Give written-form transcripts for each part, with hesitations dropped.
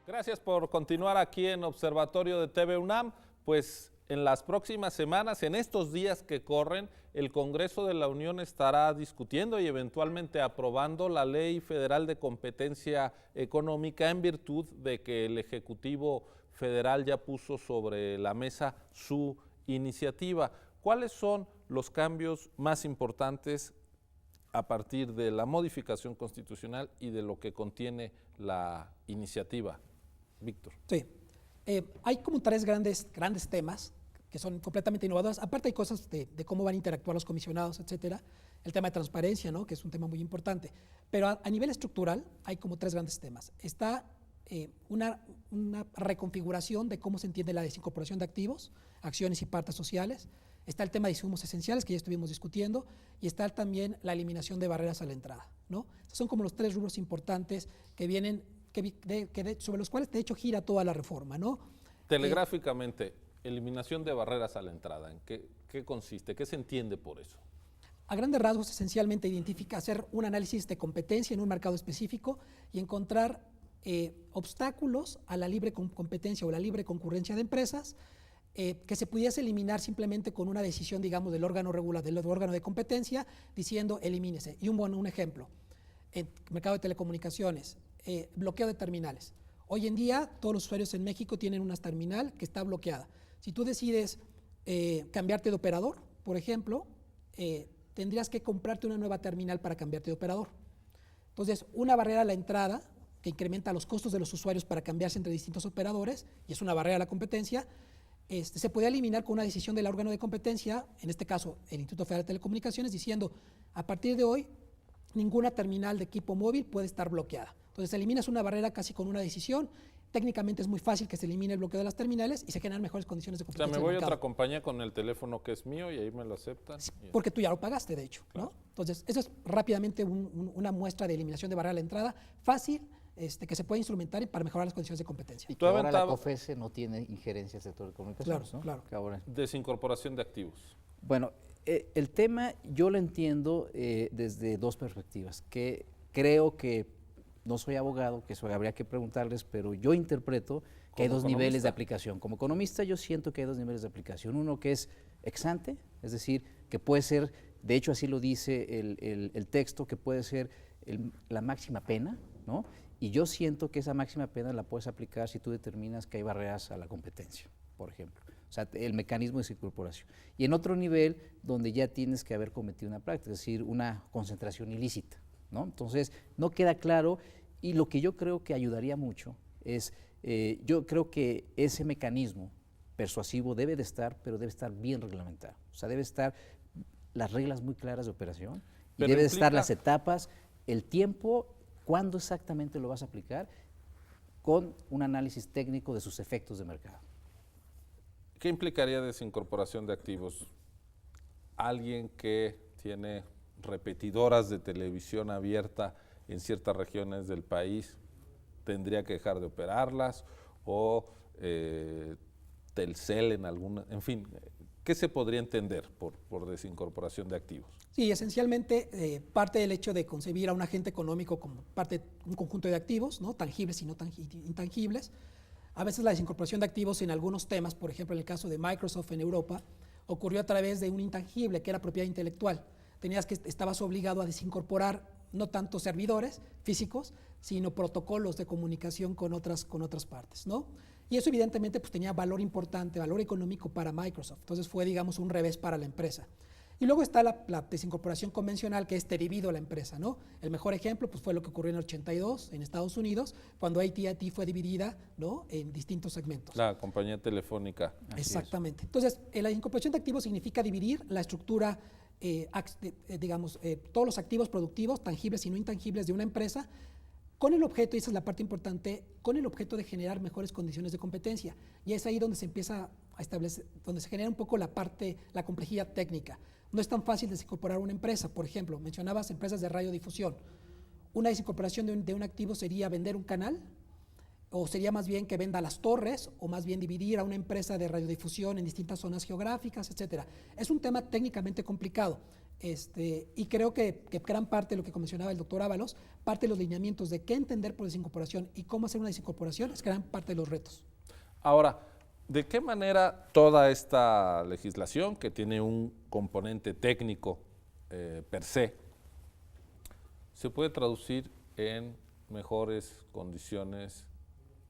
Gracias por continuar aquí en Observatorio de TV UNAM. Pues en las próximas semanas, en estos días que corren, el Congreso de la Unión estará discutiendo y eventualmente aprobando la Ley Federal de Competencia Económica en virtud de que el Ejecutivo Federal ya puso sobre la mesa su iniciativa. ¿Cuáles son los cambios más importantes a partir de la modificación constitucional y de lo que contiene la iniciativa? Víctor. Sí, hay como tres grandes temas que son completamente innovadores. Aparte hay cosas de cómo van a interactuar los comisionados, etcétera. El tema de transparencia, ¿no?, que es un tema muy importante. Pero a nivel estructural hay como tres grandes temas. Está una reconfiguración de cómo se entiende la desincorporación de activos, acciones y partes sociales. Está el tema de insumos esenciales, que ya estuvimos discutiendo, y está también la eliminación de barreras a la entrada, ¿no? Son como los tres rubros importantes que vienen, sobre los cuales de hecho gira toda la reforma, ¿no? Telegráficamente, eliminación de barreras a la entrada, ¿en qué consiste? ¿Qué se entiende por eso? A grandes rasgos, esencialmente hacer un análisis de competencia en un mercado específico y encontrar obstáculos a la libre competencia o la libre concurrencia de empresas que se pudiese eliminar simplemente con una decisión, digamos, del órgano regulador, del órgano de competencia, diciendo elimínese. Y un ejemplo, en el mercado de telecomunicaciones, bloqueo de terminales. Hoy en día todos los usuarios en México tienen una terminal que está bloqueada. Si tú decides cambiarte de operador, por ejemplo, tendrías que comprarte una nueva terminal para cambiarte de operador. Entonces, una barrera a la entrada que incrementa los costos de los usuarios para cambiarse entre distintos operadores, y es una barrera a la competencia, se puede eliminar con una decisión del órgano de competencia, en este caso el Instituto Federal de Telecomunicaciones, diciendo a partir de hoy ninguna terminal de equipo móvil puede estar bloqueada. Entonces eliminas una barrera casi con una decisión. Técnicamente es muy fácil que se elimine el bloqueo de las terminales y se generan mejores condiciones de competencia. O sea, me voy a otra compañía con el teléfono que es mío y ahí me lo aceptan. Sí, porque tú ya lo pagaste, de hecho, claro, ¿no? Entonces, eso es rápidamente una muestra de eliminación de barrera a la entrada, fácil, que se puede instrumentar para mejorar las condiciones de competencia. Y que ahora la COFESE no tiene injerencia al sector de comunicaciones, claro, ¿no? Claro. Que ahora... Desincorporación de activos. Bueno, el tema yo lo entiendo desde dos perspectivas, que creo que no soy abogado, que eso habría que preguntarles, pero yo interpreto que hay dos niveles de aplicación. Como economista yo siento que hay dos niveles de aplicación. Uno que es ex ante, es decir, que puede ser, de hecho así lo dice el texto, que puede ser la máxima pena, ¿no? Y yo siento que esa máxima pena la puedes aplicar si tú determinas que hay barreras a la competencia, por ejemplo. O sea, el mecanismo de desincorporación. Y en otro nivel, donde ya tienes que haber cometido una práctica, es decir, una concentración ilícita, ¿no? Entonces, no queda claro, y lo que yo creo que ayudaría mucho es, yo creo que ese mecanismo persuasivo debe de estar, pero debe estar bien reglamentado. O sea, debe estar las reglas muy claras de operación, y debe de estar las etapas, el tiempo, cuándo exactamente lo vas a aplicar, con un análisis técnico de sus efectos de mercado. ¿Qué implicaría desincorporación de activos? Alguien que tiene repetidoras de televisión abierta en ciertas regiones del país, ¿tendría que dejar de operarlas? ¿O Telcel en alguna? En fin, ¿qué se podría entender por desincorporación de activos? Sí, esencialmente parte del hecho de concebir a un agente económico como parte de un conjunto de activos, ¿no?, tangibles y no intangibles. A veces la desincorporación de activos en algunos temas, por ejemplo en el caso de Microsoft en Europa, ocurrió a través de un intangible que era propiedad intelectual. Estabas obligado a desincorporar no tanto servidores físicos, sino protocolos de comunicación con otras partes, ¿no? Y eso evidentemente pues tenía valor importante, valor económico para Microsoft. Entonces fue, digamos, un revés para la empresa. Y luego está la desincorporación convencional, que es dividido a la empresa, ¿no? El mejor ejemplo pues fue lo que ocurrió en el 82 en Estados Unidos, cuando AT&T fue dividida, ¿no?, en distintos segmentos. La compañía telefónica. Exactamente. Entonces, la incorporación de activos significa dividir la estructura, todos los activos productivos, tangibles y no intangibles de una empresa, con el objeto, y esa es la parte importante, con el objeto de generar mejores condiciones de competencia. Y es ahí donde se empieza a establecer, donde se genera un poco la complejidad técnica. No es tan fácil desincorporar una empresa. Por ejemplo, mencionabas empresas de radiodifusión. Una desincorporación de un activo sería vender un canal, o sería más bien que venda las torres, o más bien dividir a una empresa de radiodifusión en distintas zonas geográficas, etcétera. Es un tema técnicamente complicado. Y creo que gran parte de lo que mencionaba el doctor Ábalos, parte de los lineamientos de qué entender por desincorporación y cómo hacer una desincorporación es gran parte de los retos. Ahora, ¿de qué manera toda esta legislación, que tiene un componente técnico per se puede traducir en mejores condiciones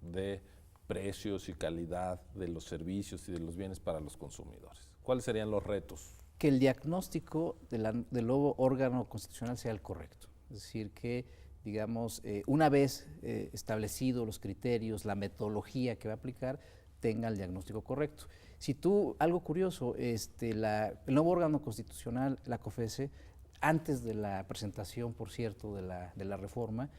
de precios y calidad de los servicios y de los bienes para los consumidores? ¿Cuáles serían los retos? Que el diagnóstico del nuevo órgano constitucional sea el correcto. Es decir, que, digamos, una vez establecidos los criterios, la metodología que va a aplicar, tenga el diagnóstico correcto. Si tú, algo curioso, el nuevo órgano constitucional, la COFECE, antes de la presentación, por cierto, de la reforma,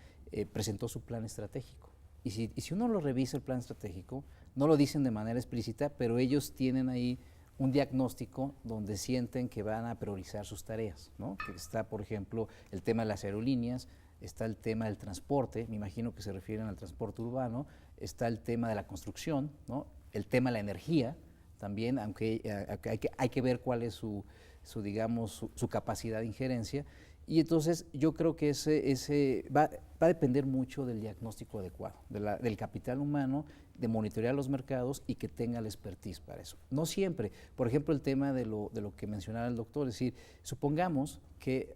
presentó su plan estratégico. Y si uno lo revisa, el plan estratégico, no lo dicen de manera explícita, pero ellos tienen ahí un diagnóstico donde sienten que van a priorizar sus tareas, ¿no? Que está, por ejemplo, el tema de las aerolíneas, está el tema del transporte, me imagino que se refieren al transporte urbano, está el tema de la construcción, ¿no? El tema de la energía también, aunque hay que ver cuál es su capacidad de injerencia. Y entonces yo creo que ese va a depender mucho del diagnóstico adecuado, del capital humano, de monitorear los mercados y que tenga la expertise para eso. No siempre. Por ejemplo, el tema de lo que mencionaba el doctor, es decir, supongamos que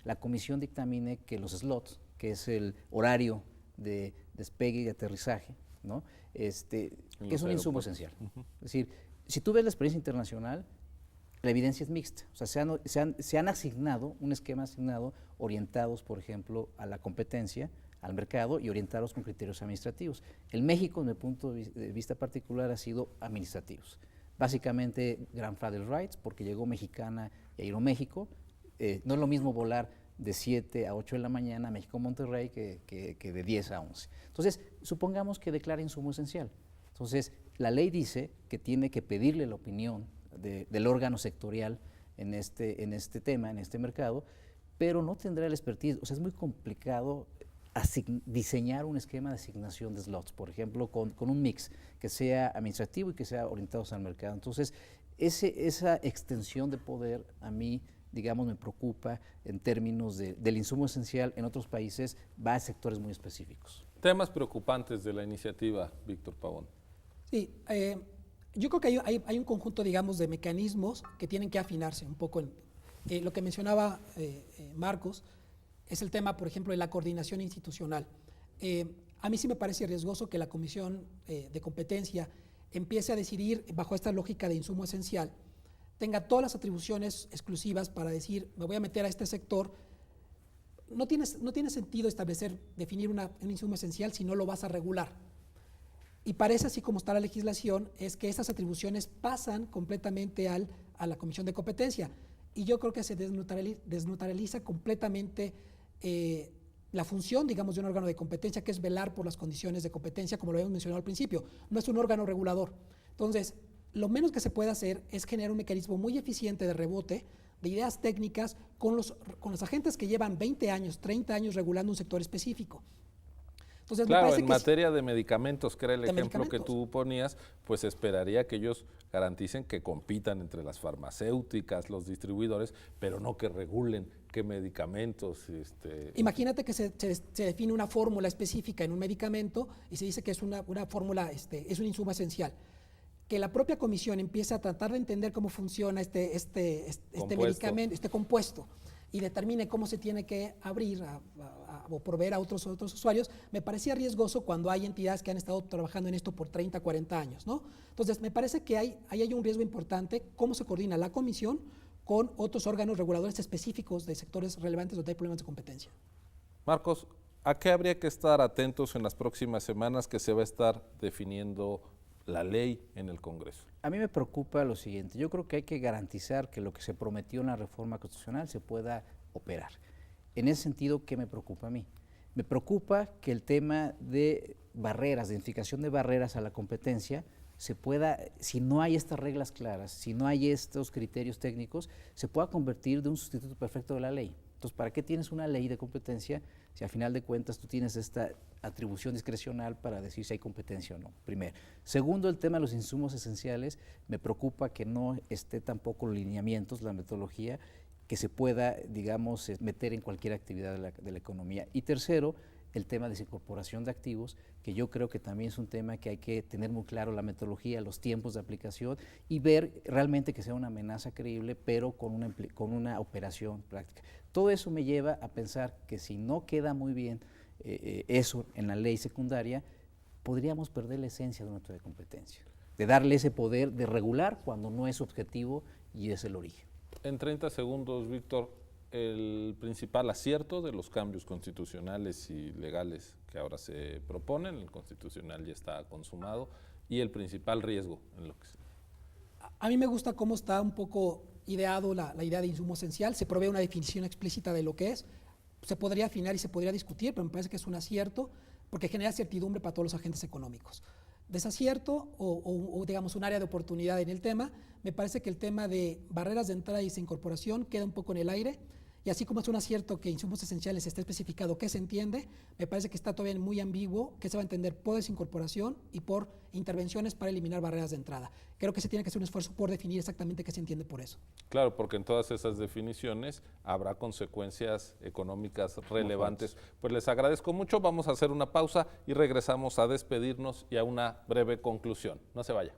la comisión dictamine que los slots, que es el horario de despegue y aterrizaje, ¿no? Que es un insumo esencial. Es decir, si tú ves la experiencia internacional, la evidencia es mixta. O sea, se han asignado, un esquema asignado, orientados, por ejemplo, a la competencia, al mercado y orientados con criterios administrativos. En México, desde mi punto de vista particular, ha sido administrativos. Básicamente, grandfather rights, porque llegó Mexicana y Aeroméxico. No es lo mismo volar de 7 a 8 de la mañana a México-Monterrey que de 10 a 11. Entonces, supongamos que declara insumo esencial. Entonces, la ley dice que tiene que pedirle la opinión del órgano sectorial en este tema, en este mercado, pero no tendrá el expertise. O sea, es muy complicado diseñar un esquema de asignación de slots, por ejemplo, con un mix que sea administrativo y que sea orientado al mercado. Entonces, esa extensión de poder a mí, digamos, me preocupa en términos del insumo esencial. En otros países va a sectores muy específicos. Temas preocupantes de la iniciativa, Víctor Pavón. Sí, yo creo que hay un conjunto, digamos, de mecanismos que tienen que afinarse un poco. Lo que mencionaba Marcos es el tema, por ejemplo, de la coordinación institucional. A mí sí me parece riesgoso que la Comisión de Competencia empiece a decidir bajo esta lógica de insumo esencial, tenga todas las atribuciones exclusivas para decir, me voy a meter a este sector. No tiene sentido definir un insumo esencial si no lo vas a regular. Y parece, así como está la legislación, es que esas atribuciones pasan completamente a la Comisión de Competencia. Y yo creo que se desnaturaliza completamente la función, digamos, de un órgano de competencia, que es velar por las condiciones de competencia, como lo habíamos mencionado al principio. No es un órgano regulador. Entonces, lo menos que se puede hacer es generar un mecanismo muy eficiente de rebote de ideas técnicas con los agentes que llevan 20 años, 30 años regulando un sector específico. Entonces, claro, en materia de medicamentos, que era el ejemplo que tú ponías, pues esperaría que ellos garanticen que compitan entre las farmacéuticas, los distribuidores, pero no que regulen qué medicamentos. Imagínate que se define una fórmula específica en un medicamento y se dice que es una fórmula, es un insumo esencial. Que la propia comisión empiece a tratar de entender cómo funciona este medicamento, este compuesto, y determine cómo se tiene que abrir o proveer a otros usuarios, me parecía riesgoso cuando hay entidades que han estado trabajando en esto por 30, 40 años, ¿no? Entonces, me parece que ahí hay un riesgo importante, cómo se coordina la comisión con otros órganos reguladores específicos de sectores relevantes donde hay problemas de competencia. Marcos, ¿a qué habría que estar atentos en las próximas semanas que se va a estar definiendo la ley en el Congreso? A mí me preocupa lo siguiente. Yo creo que hay que garantizar que lo que se prometió en la reforma constitucional se pueda operar. En ese sentido, ¿qué me preocupa a mí? Me preocupa que el tema de barreras, de identificación de barreras a la competencia, se pueda, si no hay estas reglas claras, si no hay estos criterios técnicos, se pueda convertir de un sustituto perfecto de la ley. Entonces, ¿para qué tienes una ley de competencia si al final de cuentas tú tienes esta atribución discrecional para decir si hay competencia o no, primero. Segundo, el tema de los insumos esenciales, me preocupa que no esté tampoco los lineamientos, la metodología, que se pueda, digamos, meter en cualquier actividad de la economía. Y tercero, el tema de desincorporación de activos, que yo creo que también es un tema que hay que tener muy claro la metodología, los tiempos de aplicación y ver realmente que sea una amenaza creíble, pero con una operación práctica. Todo eso me lleva a pensar que si no queda muy bien eso en la ley secundaria, podríamos perder la esencia de un acto de competencia, de darle ese poder de regular cuando no es objetivo y es el origen. En 30 segundos, Víctor, el principal acierto de los cambios constitucionales y legales que ahora se proponen, el constitucional ya está consumado, y el principal riesgo en lo que se... A mí me gusta cómo está un poco ideado la idea de insumo esencial, se provee una definición explícita de lo que es, se podría afinar y se podría discutir, pero me parece que es un acierto porque genera certidumbre para todos los agentes económicos. Desacierto o digamos un área de oportunidad en el tema, me parece que el tema de barreras de entrada y desincorporación queda un poco en el aire, y así como es un acierto que insumos esenciales está especificado qué se entiende, me parece que está todavía muy ambiguo qué se va a entender por desincorporación y por intervenciones para eliminar barreras de entrada. Creo que se tiene que hacer un esfuerzo por definir exactamente qué se entiende por eso. Claro, porque en todas esas definiciones habrá consecuencias económicas relevantes. Pues les agradezco mucho, vamos a hacer una pausa y regresamos a despedirnos y a una breve conclusión. No se vaya.